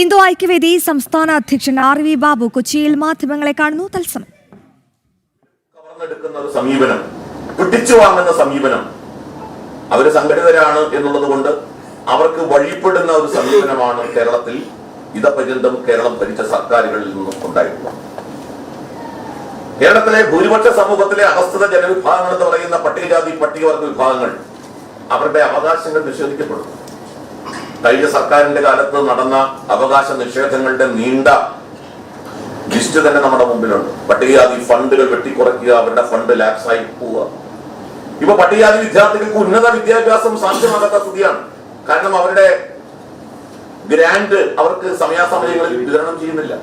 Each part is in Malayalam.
ഹിന്ദു ഐക്യവേദി സംസ്ഥാന അധ്യക്ഷൻ ആർ.വി. ബാബു കൊച്ചിയിൽ മാധ്യമങ്ങളെ കാണുന്നു. തത്സമയം കവർന്നെടുക്കുന്ന ഒരു സമീപനം, പിടിച്ചു വാങ്ങുന്ന സമീപനം, അവര് സംഘടിതരാണ് എന്നുള്ളത് കൊണ്ട് അവർക്ക് വഴിപ്പെടുന്ന ഒരു സമീപനമാണ് കേരളത്തിൽ ഇതപര്യന്തം കേരളം ഭരിച്ച സർക്കാരുകളിൽ നിന്നും ഉണ്ടായിട്ടുള്ളത്. കേരളത്തിലെ ഭൂരിപക്ഷ സമൂഹത്തിലെ അധസ്ഥിത ജനവിഭാഗങ്ങൾ എന്ന് പറയുന്ന പട്ടികജാതി പട്ടികവർഗ വിഭാഗങ്ങൾ അവരുടെ അവകാശങ്ങൾ നിഷേധിക്കപ്പെടുന്നു. കഴിഞ്ഞ സർക്കാരിന്റെ കാലത്ത് നടന്ന അവകാശ നിഷേധങ്ങളുടെ നീണ്ട ലിസ്റ്റ് തന്നെ നമ്മുടെ മുമ്പിലുണ്ട്. പട്ടികജാതി ഫണ്ടുകൾ വെട്ടിക്കുറയ്ക്കുക, അവരുടെ ഫണ്ട് ലാപ്സായി പോവുക. ഇപ്പൊ പട്ടികജാതി വിദ്യാർത്ഥികൾക്ക് ഉന്നത വിദ്യാഭ്യാസം സാധ്യമാകാത്ത സ്ഥിതിയാണ്. കാരണം അവരുടെ ഗ്രാന്റ് അവർക്ക് സമയാസമയങ്ങളിൽ വിതരണം ചെയ്യുന്നില്ല.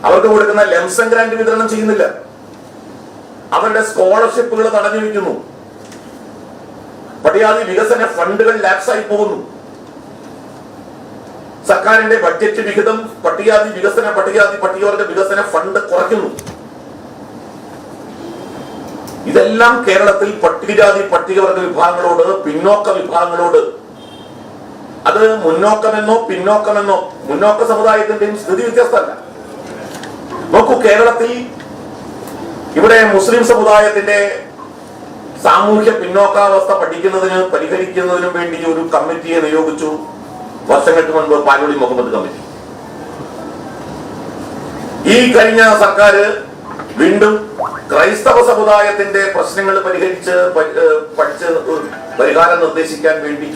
അവർക്ക് കൊടുക്കുന്ന ലെംസം ഗ്രാന്റ് വിതരണം ചെയ്യുന്നില്ല. അവരുടെ സ്കോളർഷിപ്പുകൾ തടഞ്ഞു വയ്ക്കുന്നു. പട്ടികജാതി വികസന ഫണ്ടുകൾ ലാപ്സായി പോകുന്നു. സർക്കാരിന്റെ ബഡ്ജറ്റ് വിഹിതം പട്ടികജാതി വികസന പട്ടികവർഗ വികസന ഫണ്ട് കുറയ്ക്കുന്നു. ഇതെല്ലാം കേരളത്തിൽ പട്ടികജാതി പട്ടികവർഗ വിഭാഗങ്ങളോട്, പിന്നോക്ക വിഭാഗങ്ങളോട്, അത് മുന്നോക്കമെന്നോ പിന്നോക്കമെന്നോ, മുന്നോക്ക സമുദായത്തിന്റെയും സ്ഥിതി വ്യത്യസ്തമല്ല. നോക്കൂ, കേരളത്തിൽ ഇവിടെ മുസ്ലിം സമുദായത്തിന്റെ സാമൂഹ്യ പിന്നോക്കാവസ്ഥ പഠിക്കുന്നതിന് പരിഹരിക്കുന്നതിനും വേണ്ടി ഒരു കമ്മിറ്റിയെ നിയോഗിച്ചു വർഷങ്ങൾക്ക് മുൻപ് പാലോളി മുഹമ്മദ് കമ്മിറ്റി. ഈ കഴിഞ്ഞ സർക്കാർ വീണ്ടും ക്രൈസ്തവ സമുദായത്തിന്റെ പ്രശ്നങ്ങൾ പഠിച്ച് പരിഹാരം നിർദ്ദേശിക്കാൻ വേണ്ടി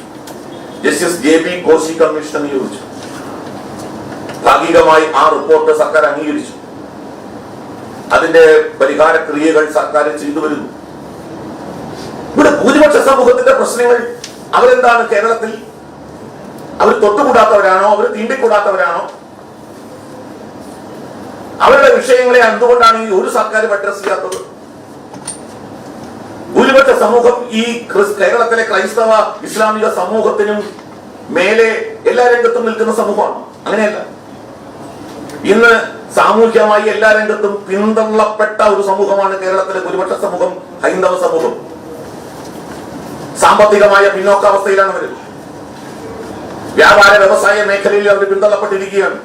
ജസ്റ്റിസ് ജെ.ബി. കോശി കമ്മീഷൻ നിയോഗിച്ചു. ഭാഗികമായി ആ റിപ്പോർട്ട് സർക്കാർ അംഗീകരിച്ചു. അതിന്റെ പരിഹാര ക്രിയകൾ സർക്കാർ ചെയ്തു വരുന്നു. ഇവിടെ ഭൂരിപക്ഷ സമൂഹത്തിന്റെ പ്രശ്നങ്ങൾ അവരെന്താണ്? കേരളത്തിൽ അവർ തൊട്ടുകൂടാത്തവരാണോ? അവർ തീണ്ടിക്കൂടാത്തവരാണോ? അവരുടെ വിഷയങ്ങളെ എന്തുകൊണ്ടാണ് ഈ ഒരു സർക്കാരും അഡ്രസ് ചെയ്യാത്തത്? ഭൂരിപക്ഷ സമൂഹം ഈ കേരളത്തിലെ ക്രൈസ്തവ ഇസ്ലാമിക സമൂഹത്തിനും മേലെ എല്ലാ രംഗത്തും നിൽക്കുന്ന സമൂഹമാണ്. അങ്ങനെയല്ല. ഇന്ന് സാമൂഹ്യമായി എല്ലാ രംഗത്തും പിന്തള്ളപ്പെട്ട ഒരു സമൂഹമാണ് കേരളത്തിലെ ഭൂരിപക്ഷ സമൂഹം, ഹൈന്ദവ സമൂഹം. സാമ്പത്തികമായ പിന്നോക്കാവസ്ഥയിലാണ് അവർ. വ്യാപാര വ്യവസായ മേഖലയിൽ അവർ പിന്തള്ളപ്പെട്ടിരിക്കുകയാണ്.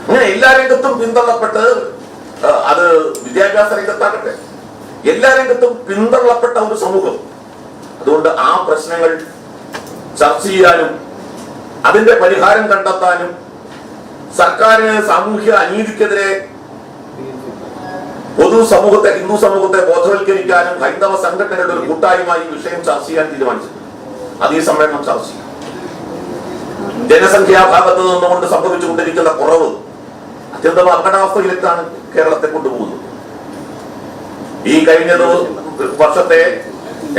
അങ്ങനെ എല്ലാ രംഗത്തും പിന്തള്ളപ്പെട്ട്, അത് വിദ്യാഭ്യാസ രംഗത്താകട്ടെ, എല്ലാ രംഗത്തും പിന്തള്ളപ്പെട്ട ഒരു സമൂഹം. അതുകൊണ്ട് ആ പ്രശ്നങ്ങൾ ചർച്ച ചെയ്യാനും അതിന്റെ പരിഹാരം കണ്ടെത്താനും സർക്കാരിന് സാമൂഹ്യ അനീതിക്കെതിരെ പൊതുസമൂഹത്തെ, ഹിന്ദു സമൂഹത്തെ ബോധവൽക്കരിക്കാനും ഹൈന്ദവ സംഘടനകളുടെ ഒരു കൂട്ടായ്മ ഈ വിഷയം ചർച്ച ചെയ്യാൻ തീരുമാനിച്ചു. അത് ഈ സമ്മേളനം ചർച്ച ചെയ്യും. ജനസംഖ്യാഭാഗത്ത് നിന്നുകൊണ്ട് സംഭവിച്ചുകൊണ്ടിരിക്കുന്ന കുറവ് അത്യന്തം അപകടാവസ്ഥയിലേക്കാണ് കേരളത്തെ കൊണ്ടുപോകുന്നത്. ഈ കഴിഞ്ഞ വർഷത്തെ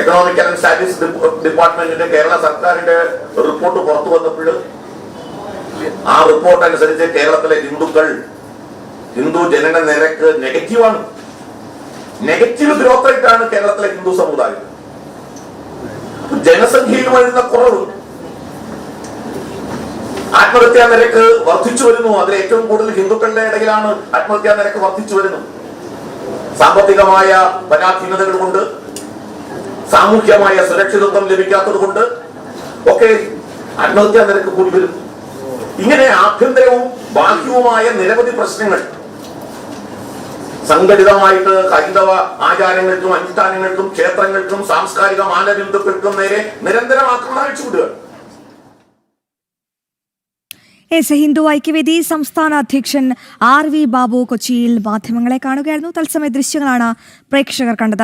എക്കണോമിക് ആൻഡ് സ്റ്റാറ്റിസ്റ്റിക്സ് ഡിപ്പാർട്ട്മെന്റിന്റെ കേരള സർക്കാരിന്റെ റിപ്പോർട്ട് പുറത്തു വന്നപ്പോൾ ആ റിപ്പോർട്ട് അനുസരിച്ച് കേരളത്തിലെ ഹിന്ദു ജനന നിരക്ക് നെഗറ്റീവാണ്. നെഗറ്റീവ് ഗ്രോത്ത് റേറ്റ് ആണ് കേരളത്തിലെ ഹിന്ദു സമുദായം. ജനസംഖ്യയിൽ വരുന്ന കുറവ്, ആത്മഹത്യാ നിരക്ക് വർദ്ധിച്ചു വരുന്നു. അതിൽ ഏറ്റവും കൂടുതൽ ഹിന്ദുക്കളുടെ ഇടയിലാണ് ആത്മഹത്യാ നിരക്ക് വർദ്ധിച്ചു വരുന്നത്. സാമ്പത്തികമായ പരാധീനതകൾ കൊണ്ട്, സാമൂഹ്യമായ സുരക്ഷിതത്വം ലഭിക്കാത്തത് കൊണ്ട് ഒക്കെ ആത്മഹത്യാ നിരക്ക് കൂടി വരുന്നു. ഇങ്ങനെ ആഭ്യന്തരവും ബാഹ്യവുമായ നിരവധി പ്രശ്നങ്ങൾ സംഘടിതമായിട്ട് ഹൈന്ദവ ആചാരങ്ങൾക്കും അനുഷ്ഠാനങ്ങൾക്കും ക്ഷേത്രങ്ങൾക്കും സാംസ്കാരിക മാനബിന്ദുക്കൾക്കും നേരെ നിരന്തരം ആക്രമണം അഴിച്ചുവിടുക. ഹിന്ദു ഐക്യവേദി സംസ്ഥാന അധ്യക്ഷൻ ആർ.വി. ബാബു കൊച്ചിയിൽ മാധ്യമങ്ങളെ കാണുകയായിരുന്നു. തത്സമയ ദൃശ്യങ്ങളാണ് പ്രേക്ഷകർ കണ്ടത്.